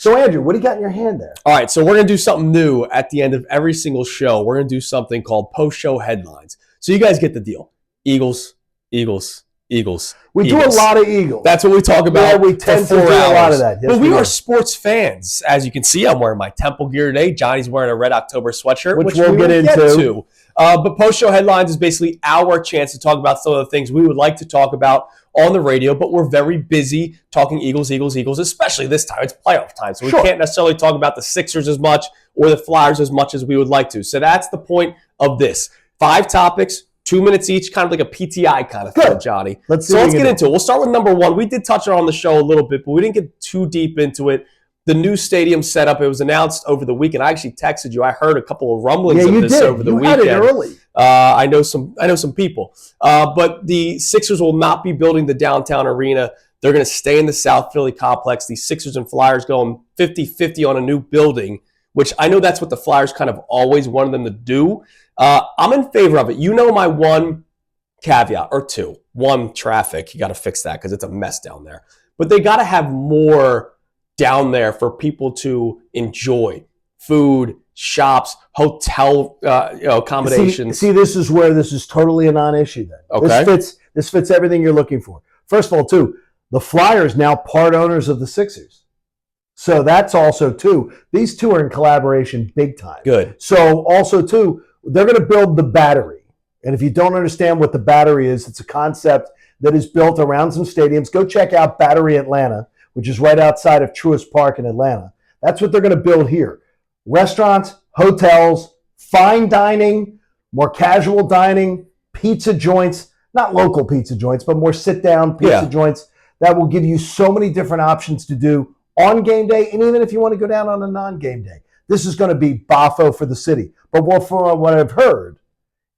So, Andrew, what do you got in your hand there? All right, so we're going to do something new at the end of every single show. We're going to do something called post-show headlines. So you guys get the deal. Eagles, Eagles, Eagles. We Eagles. do a lot of Eagles. That's what we talk about. Yeah, we tend to do a lot of that. Yes, but we are sports fans. As you can see, I'm wearing my Temple gear today. Johnny's wearing a Red October sweatshirt, which we'll get into. But post-show headlines is basically our chance to talk about some of the things we would like to talk about on the radio, but we're very busy talking Eagles, Eagles, Eagles, especially this time. It's playoff time, so we can't necessarily talk about the Sixers as much or the Flyers as much as we would like to. So that's the point of this. 5 topics, 2 minutes each, kind of like a PTI kind of thing, Johnny. Let's get into it. We'll start with number 1. We did touch on the show a little bit, but we didn't get too deep into it. The new stadium setup, it was announced over the weekend. I actually texted you. I heard a couple of rumblings of this over the weekend. You had it early. I know some people. But the Sixers will not be building the downtown arena. They're going to stay in the South Philly complex. The Sixers and Flyers going 50-50 on a new building, which I know that's what the Flyers kind of always wanted them to do. I'm in favor of it. You know my one caveat, or 2. 1, traffic. You got to fix that because it's a mess down there. But they got to have more down there for people to enjoy. Food, shops, hotel accommodations. See, this is where this is totally a non-issue then. Okay. This fits everything you're looking for. First of all, too, the Flyers now part owners of the Sixers. So that's also, too, these two are in collaboration big time. Good. So also, too, they're going to build the Battery. And if you don't understand what the Battery is, it's a concept that is built around some stadiums. Go check out Battery Atlanta, which is right outside of Truist Park in Atlanta. That's what they're going to build here. Restaurants, hotels, fine dining, more casual dining, pizza joints, not local pizza joints, but more sit-down pizza joints that will give you so many different options to do on game day, and even if you want to go down on a non-game day. This is going to be boffo for the city. But what I've heard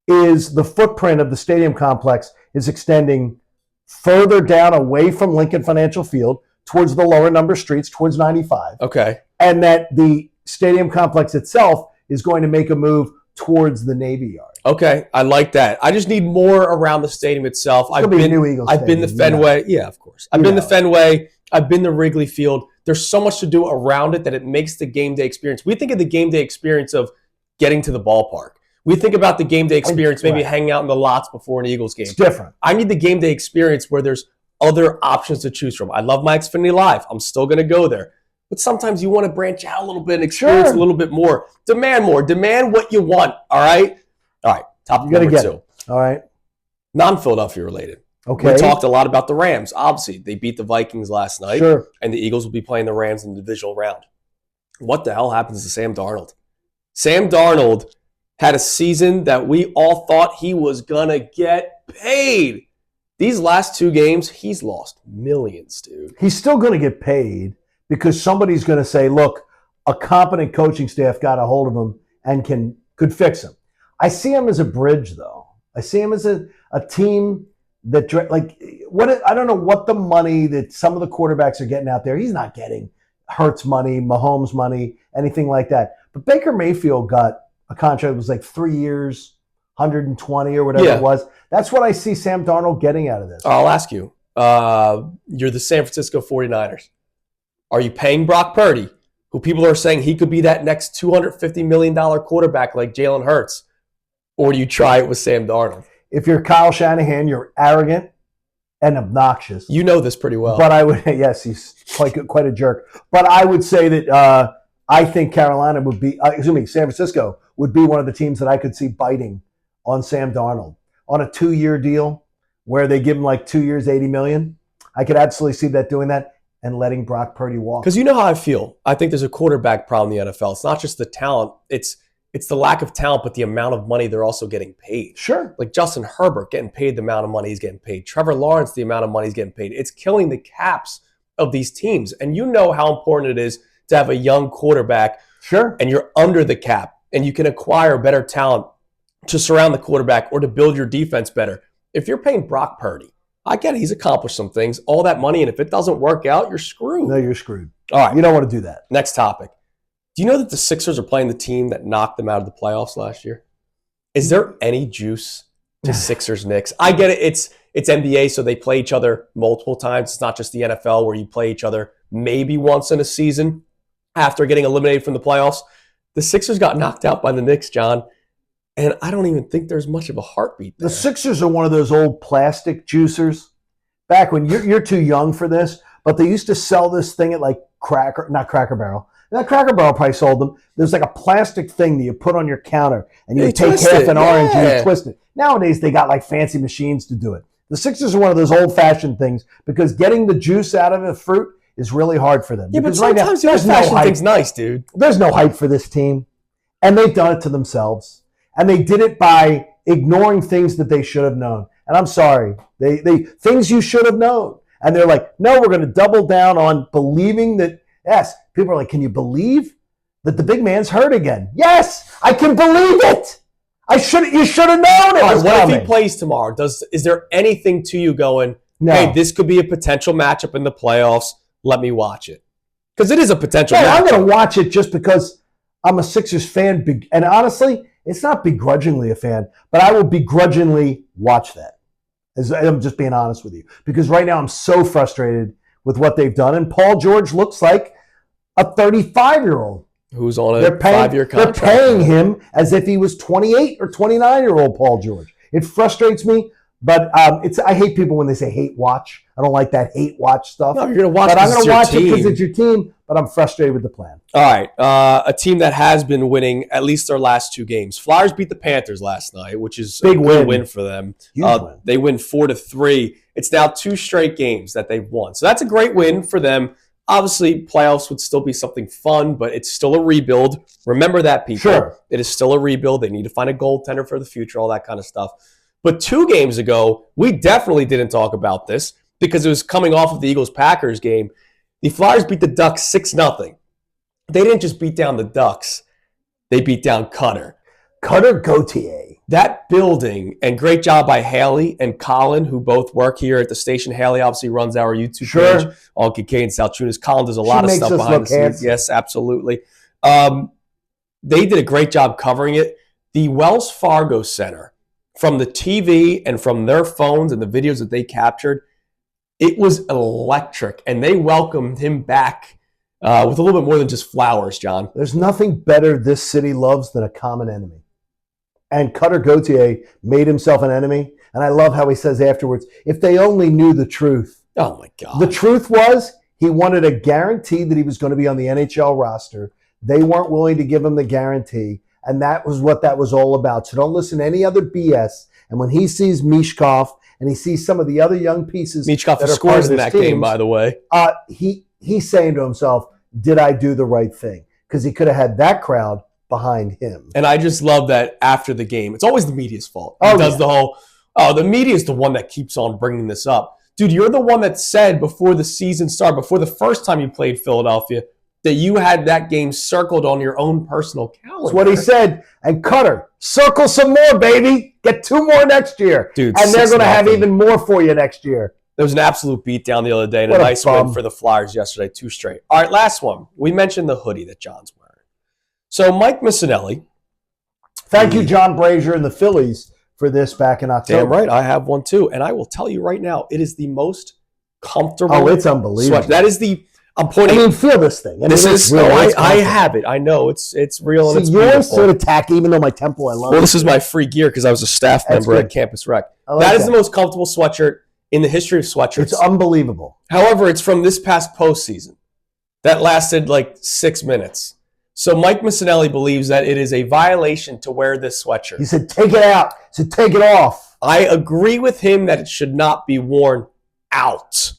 is the footprint of the stadium complex is extending further down away from Lincoln Financial Field towards the lower number streets, towards 95. Okay. And that the stadium complex itself is going to make a move towards the Navy Yard. Okay, I like that. I just need more around the stadium itself. I've been the Fenway. Yeah, of course. I've been the Fenway. I've been to Wrigley Field. There's so much to do around it that it makes the game day experience. We think of the game day experience of getting to the ballpark. We think about the game day experience maybe hanging out in the lots before an Eagles game. It's different. I need the game day experience where there's other options to choose from. I love my Xfinity Live. I'm still going to go there. But sometimes you want to branch out a little bit and experience a little bit more. Demand more. Demand what you want. All right? All right. Topic number 2. All right. Non-Philadelphia related. Okay. We talked a lot about the Rams. Obviously, they beat the Vikings last night. Sure. And the Eagles will be playing the Rams in the divisional round. What the hell happens to Sam Darnold? Sam Darnold had a season that we all thought he was going to get paid. These last 2 games, he's lost millions, dude. He's still going to get paid because somebody's going to say, look, a competent coaching staff got a hold of him and could fix him. I see him as a bridge, though. I see him as a team that, I don't know what the money that some of the quarterbacks are getting out there. He's not getting Hurts money, Mahomes money, anything like that. But Baker Mayfield got a contract that was like 3 years, 120 or whatever it was. That's what I see Sam Darnold getting out of this. I'll ask you. You're the San Francisco 49ers. Are you paying Brock Purdy, who people are saying he could be that next $250 million quarterback like Jalen Hurts? Or do you try it with Sam Darnold? If you're Kyle Shanahan, you're arrogant and obnoxious. You know this pretty well. But I would, yes, he's quite a jerk. But I would say that I think San Francisco would be one of the teams that I could see biting on Sam Darnold on a 2-year deal where they give him like 2 years, $80 million. I could absolutely see that doing that and letting Brock Purdy walk. Because you know how I feel. I think there's a quarterback problem in the NFL. It's not just the talent. It's the lack of talent, but the amount of money they're also getting paid. Sure. Like Justin Herbert getting paid the amount of money he's getting paid. Trevor Lawrence, the amount of money he's getting paid. It's killing the caps of these teams. And you know how important it is to have a young quarterback. Sure. And you're under the cap. And you can acquire better talent to surround the quarterback or to build your defense better. If you're paying Brock Purdy, I get it. He's accomplished some things, all that money, and if it doesn't work out, you're screwed. No, you're screwed. All right. You don't want to do that. Next topic. Do you know that the Sixers are playing the team that knocked them out of the playoffs last year? Is there any juice to Sixers-Knicks? I get it. It's NBA, so they play each other multiple times. It's not just the NFL where you play each other maybe once in a season. after getting eliminated from the playoffs. The Sixers got knocked out by the Knicks, John, and I don't even think there's much of a heartbeat there. The Sixers are one of those old plastic juicers. Back when you're too young for this, but they used to sell this thing at like not Cracker Barrel. That Cracker Barrel probably sold them. There's like a plastic thing that you put on your counter, and you take half an orange and you twist it. Nowadays, they got like fancy machines to do it. The Sixers are one of those old-fashioned things because getting the juice out of the fruit is really hard for them. Yeah, but because right now, sometimes the old-fashioned thing's nice, dude. There's no hype for this team, and they've done it to themselves. And they did it by ignoring things that they should have known. And I'm sorry, they things you should have known. And they're like, no, we're going to double down on believing that. Yes, people are like, can you believe that the big man's hurt again? Yes, I can believe it. You should have known it was what coming. if he plays tomorrow? Is there anything to you going, No. hey, this could be a potential matchup in the playoffs. Let me watch it. Because it is a potential matchup. I'm going to watch it just because I'm a Sixers fan. And honestly, it's not begrudgingly a fan, but I will begrudgingly watch that. I'm just being honest with you. Because right now I'm so frustrated with what they've done. And Paul George looks like a 35-year-old. Who's on a 5-year contract. They're paying him as if he was 28 or 29-year-old Paul George. It frustrates me, but I hate people when they say hate watch. I don't like that hate watch stuff. No, you're going to watch but I'm going to watch it because team. it's your team, but I'm frustrated with the plan. All right. A team that has been winning at least their last 2 games. Flyers beat the Panthers last night, which is Big a good win for them. Win. They win 4-3. It's now 2 straight games that they've won. So that's a great win for them. Obviously, playoffs would still be something fun, but it's still a rebuild. Remember that, people. Sure. It is still a rebuild. They need to find a goaltender for the future, all that kind of stuff. But 2 games ago, we definitely didn't talk about this because it was coming off of the Eagles-Packers game. The Flyers beat the Ducks 6-0. They didn't just beat down the Ducks. They beat down Cutter. Gauthier. That building, and great job by Haley and Colin, who both work here at the station. Haley obviously runs our YouTube page on Kincade and Salciunas. Colin does a lot of stuff behind the scenes. Yes, absolutely. They did a great job covering it. The Wells Fargo Center, from the TV and from their phones and the videos that they captured, it was electric, and they welcomed him back with a little bit more than just flowers, John. There's nothing better this city loves than a common enemy. And Cutter Gauthier made himself an enemy. And I love how he says afterwards, if they only knew the truth. Oh, my God. The truth was he wanted a guarantee that he was going to be on the NHL roster. They weren't willing to give him the guarantee. And that was what that was all about. So don't listen to any other BS. And when he sees Mishkov and he sees some of the other young pieces. Mishkov scores in that game, by the way. He's saying to himself, did I do the right thing? Because he could have had that crowd behind him. And I just love that after the game, it's always the media's fault. The whole, the media is the one that keeps on bringing this up. Dude, you're the one that said before the season started, before the first time you played Philadelphia, that you had that game circled on your own personal calendar. That's what he said. And Cutter, circle some more, baby. Get 2 more next year. Dude, and they're going to have even more for you next year. There was an absolute beatdown the other day and a nice win for the Flyers yesterday, 2 straight. All right, last one. We mentioned the hoodie that John's wearing. So Mike Missinelli. Thank you, John Brazier and the Phillies, for this back in October. Damn right, I have one too. And I will tell you right now, it is the most comfortable. Oh, it's unbelievable. Sweat. That is the, I'm pointing. I mean, feel this thing. This is, I have it. I know, it's real and it's yours beautiful. sort of tacky, even though my tempo I love. Well, this is my free gear because I was a staff member at Campus Rec. That is the most comfortable sweatshirt in the history of sweatshirts. It's unbelievable. However, it's from this past postseason. That lasted like 6 minutes. So Mike Missinelli believes that it is a violation to wear this sweatshirt. He said, take it out. He said, take it off. I agree with him that it should not be worn out.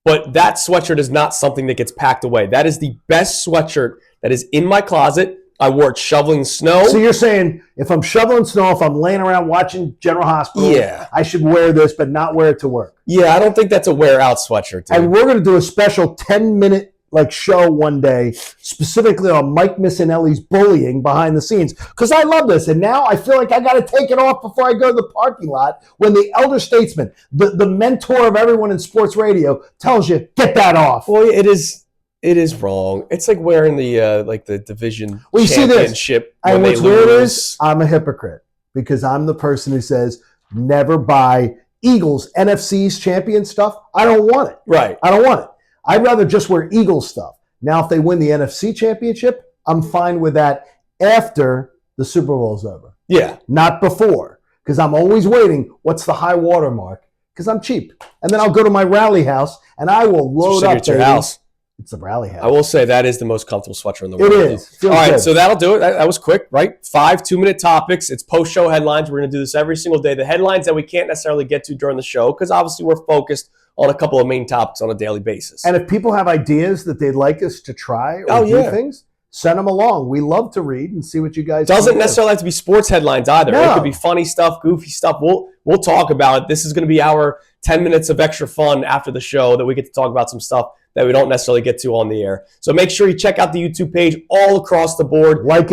But that sweatshirt is not something that gets packed away. That is the best sweatshirt that is in my closet. I wore it shoveling snow. So you're saying if I'm shoveling snow, if I'm laying around watching General Hospital, I should wear this but not wear it to work. Yeah, I don't think that's a wear-out sweatshirt, dude. And we're going to do a special 10-minute show one day specifically on Mike Missinelli's bullying behind the scenes because I love this, and now I feel like I got to take it off before I go to the parking lot when the elder statesman, the mentor of everyone in sports radio, tells you get that off. Well, it is wrong. It's like wearing the division championship. And what's weird is I'm a hypocrite because I'm the person who says never buy Eagles NFC's champion stuff. I don't want it. Right. I don't want it. I'd rather just wear Eagles stuff. Now, if they win the NFC Championship, I'm fine with that after the Super Bowl's over. Yeah. Not before, because I'm always waiting. What's the high water mark? Because I'm cheap. And then I'll go to my rally house, and I will load up. At your house. It's a rally house. I will say that is the most comfortable sweatshirt in the world. It is. All right, good. so that'll do it. That was quick, right? 5 2-minute topics. It's post-show headlines. We're going to do this every single day. The headlines that we can't necessarily get to during the show, because obviously we're focused on a couple of main topics on a daily basis. And if people have ideas that they'd like us to try or do things, send them along. We love to read and see what you guys Doesn't necessarily have to be sports headlines either. No. It could be funny stuff, goofy stuff. We'll talk about it. This is going to be our 10 minutes of extra fun after the show that we get to talk about some stuff that we don't necessarily get to on the air. So make sure you check out the YouTube page all across the board. Like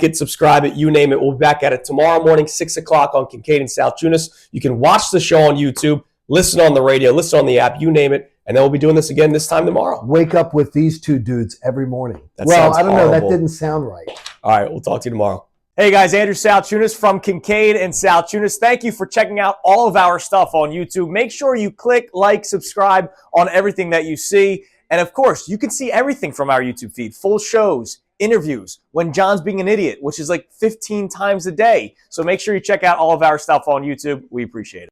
it, subscribe it, you name it. We'll be back at it tomorrow morning, 6 o'clock on Kincade and Salciunas. You can watch the show on YouTube, listen on the radio, listen on the app, you name it. And then we'll be doing this again this time tomorrow. Wake up with these two dudes every morning. I don't know. That didn't sound right. All right, we'll talk to you tomorrow. Hey guys, Andrew Salciunas from Kincade and Salciunas. Thank you for checking out all of our stuff on YouTube. Make sure you click, like, subscribe on everything that you see. And of course, you can see everything from our YouTube feed. Full shows, interviews, when John's being an idiot, which is like 15 times a day. So make sure you check out all of our stuff on YouTube. We appreciate it.